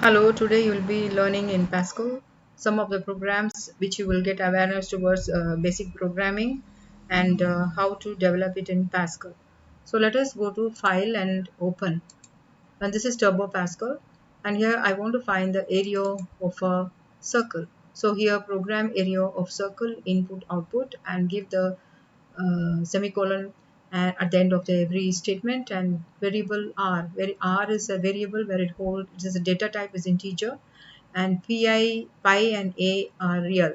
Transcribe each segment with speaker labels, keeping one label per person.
Speaker 1: Hello, today you will be learning in Pascal some of the programs which you will get awareness towards basic programming and how to develop it in Pascal. So let us go to File and Open. And this is Turbo Pascal. And here I want to find the area of a circle. So here program area of circle input output and give the semicolon at the end of every statement, and variable r, where r is a variable where it is a data type is integer, and pi and a are real,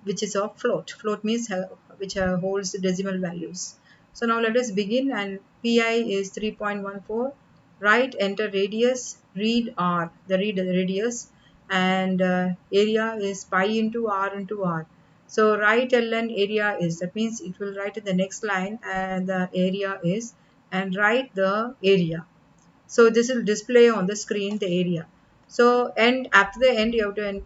Speaker 1: which is a float means which holds the decimal values. So now let us begin, and pi is 3.14. Write enter radius, read r, the read radius, and area is pi into r. So write ln area is, that means it will write in the next line, and the area is, and write the area. So this will display on the screen the area. So and after the end you have to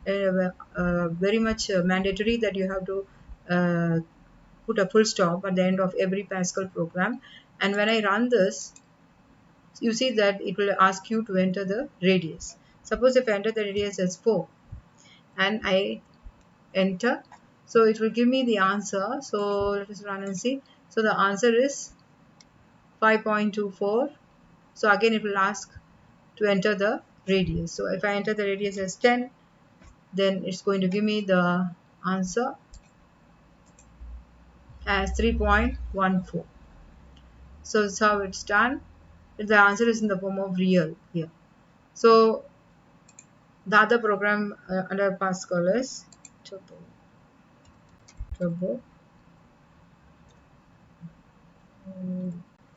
Speaker 1: very much mandatory that you have to uh, put a full stop at the end of every Pascal program. And when I run this, you see that it will ask you to enter the radius. Suppose if I enter the radius as 4 and I enter, so it will give me the answer. So let us run and see. So the answer is 5.24. So again it will ask to enter the radius. So if I enter the radius as 10, then it's going to give me the answer as 3.14. So that's how it's done. The answer is in the form of real here. So the other program under Pascal is Turbo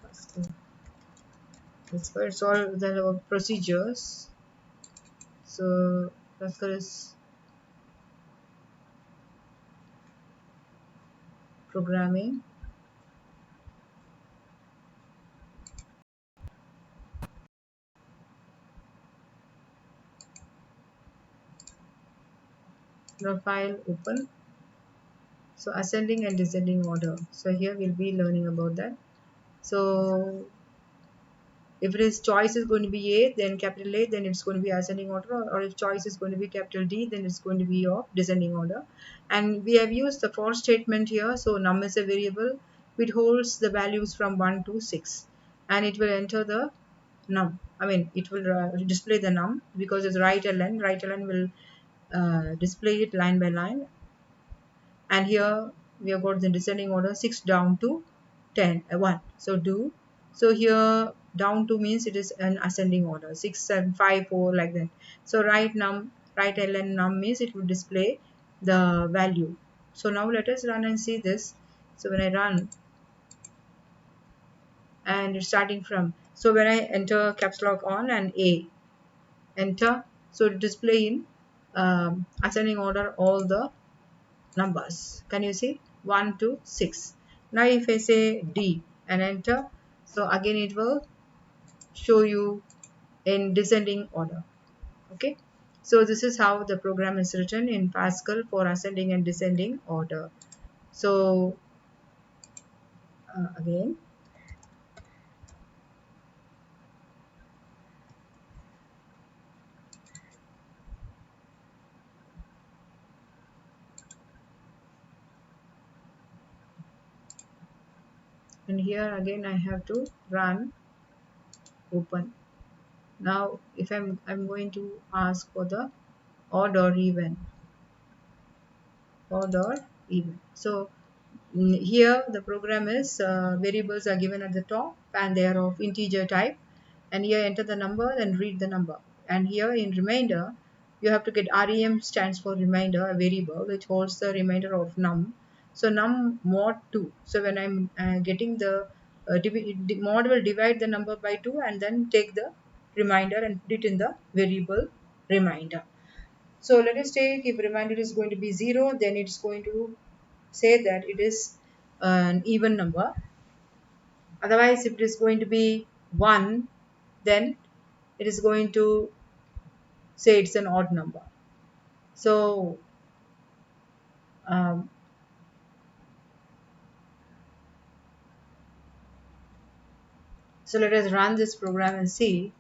Speaker 1: Pascal. It's all the procedures. So Pascal is programming. The file open. So ascending and descending order. So here we'll be learning about that. So if it is choice is going to be A, then capital A, then it's going to be ascending order, or if choice is going to be capital D, then it's going to be of descending order. And we have used the for statement here. So num is a variable which holds the values from 1 to 6, and it will enter the num. I mean, it will display the num because it's write ln. Write ln will display it line by line. And here we have got the descending order 6 down to 10 1. So do, so here down to means it is an ascending order 6 7 5 4 like that. So write ln num means it will display the value. So now let us run and see this. So when I run, and it's starting from, so when I enter caps lock on and A, enter, so it display in ascending order all the numbers. Can you see 1 to 6? Now if I say D and enter, so again it will show you in descending order. Okay, so this is how the program is written in Pascal for ascending and descending order. So again, and here again I have to run open. Now if I'm going to ask for the odd or even, so here the program is variables are given at the top and they are of integer type, and here enter the number and read the number. And here in remainder you have to get rem, stands for remainder, a variable which holds the remainder of num. So num mod 2. So when I'm getting the mod will divide the number by 2 and then take the remainder and put it in the variable remainder. So let us take, if remainder is going to be 0, then it's going to say that it is an even number. Otherwise, if it is going to be 1, then it is going to say it's an odd number. So um, so let us run this program and see.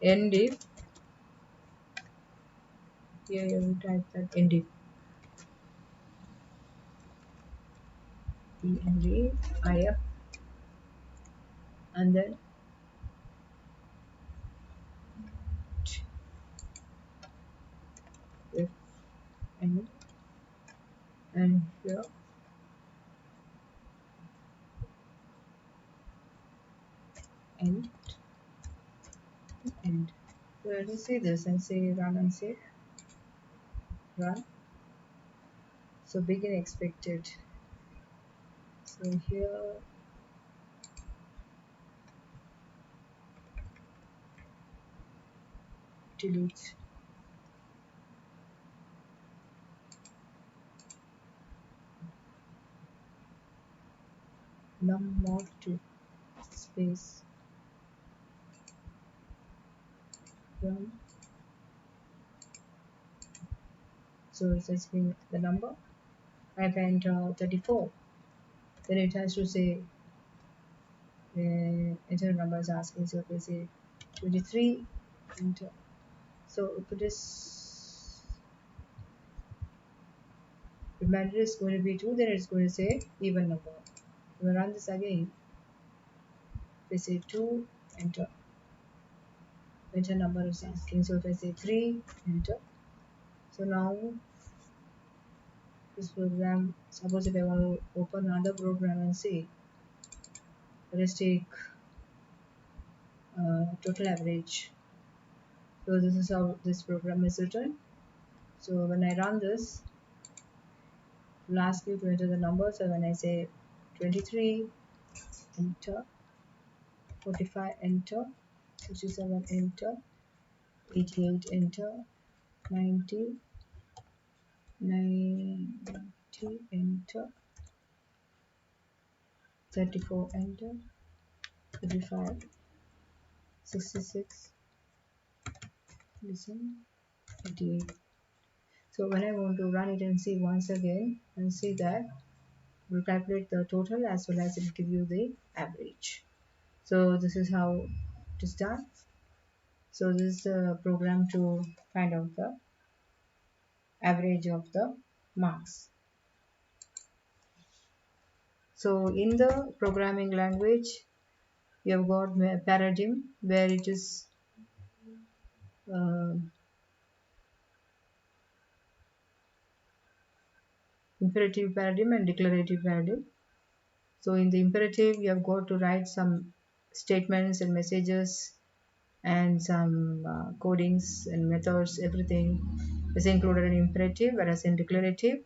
Speaker 1: end if, here you will type that end if, END, IF, and then if end, and here end, end. So let us see this and say run and say run. So begin expected. So here delete num mod 2 space run. So it's asking the number. I enter 34. Then it has to say enter number is asking. So if I say 23, enter. So if it is remainder is going to be 2, then it's going to say even number. We run this again. If I say 2, enter. Enter number is asking. So if I say 3, enter. So now this program, suppose if I want to open another program and see, let us take total average. So this is how this program is written. So when I run this, it will ask you to enter the number. So when I say 23, enter, 45, enter, 67, enter, 88, enter, 90, 90, enter, 34, enter, 35, 66, listen, 88. So when I want to run it and see once again and see that, we'll calculate the total as well as it will give you the average. So this is how it is done. So this is a program to find out the average of the marks. So in the programming language, you have got a paradigm where it is uh, imperative paradigm and declarative paradigm. So in the imperative, you have got to write some statements and messages and some codings and methods. Everything is included in imperative, whereas in declarative,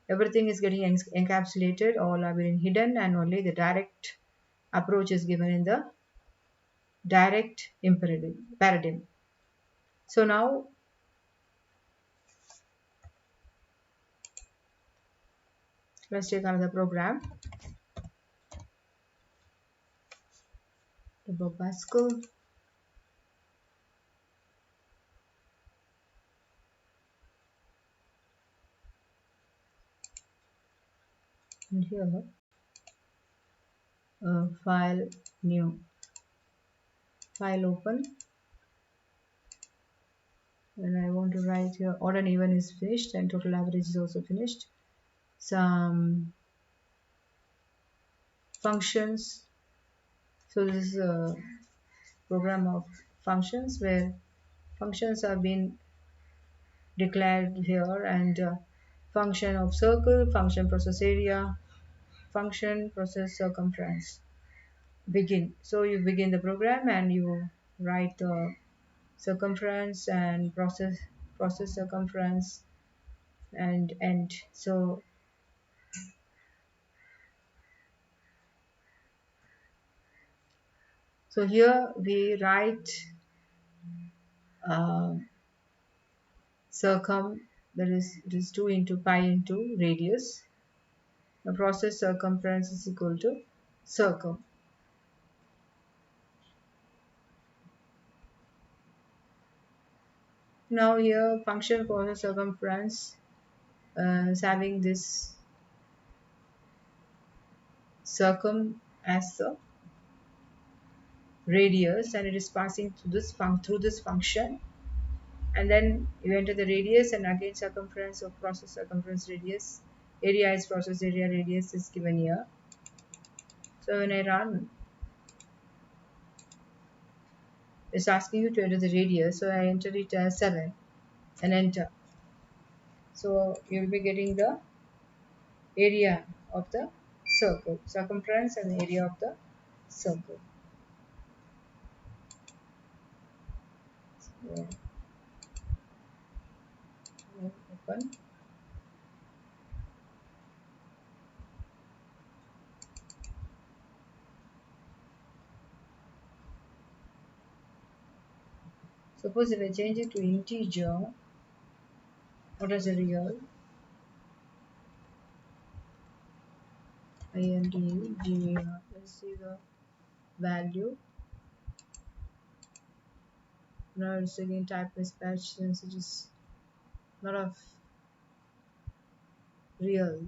Speaker 1: everything is getting encapsulated, all are being hidden, and only the direct approach is given in the direct imperative paradigm. So now let's take another program, the Pascal. And here file, new, file open, and I want to write here odd and even is finished and total average is also finished. Some functions. So this is a program of functions where functions have been declared here, and function of circle, function process area, function process circumference. Begin. So you begin the program and you write the circumference and process circumference and end. So here we write uh, circum, that is it is 2 into pi into radius. The process circumference is equal to circle. Now here function process circumference is having this circum as the radius, and it is passing through this function, and then you enter the radius and again circumference of process circumference radius. Area is process area, radius is given here. So when I run, it's asking you to enter the radius, so I enter it as 7 and enter. So you'll be getting the area of the circle, circumference and area of the circle. So, open. Suppose if I change it to integer, what is a real? INTGER. Let's see the value. Now it's again type mismatch since it is not of real.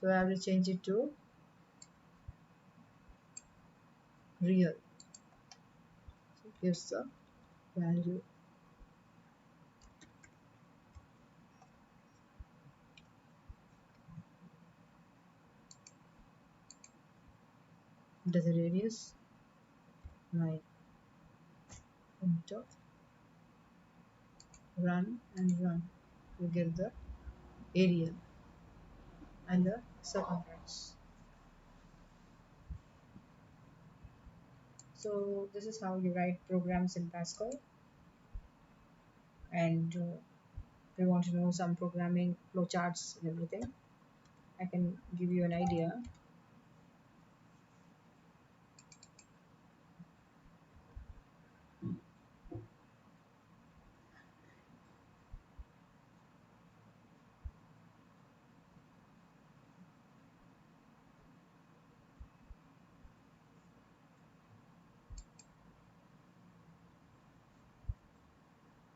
Speaker 1: So I have to change it to real. So it gives the value. Does the radius 9. Enter, run and run. You get the area and the circumference. So this is how you write programs in Pascal. And if you want to know some programming flowcharts and everything, I can give you an idea.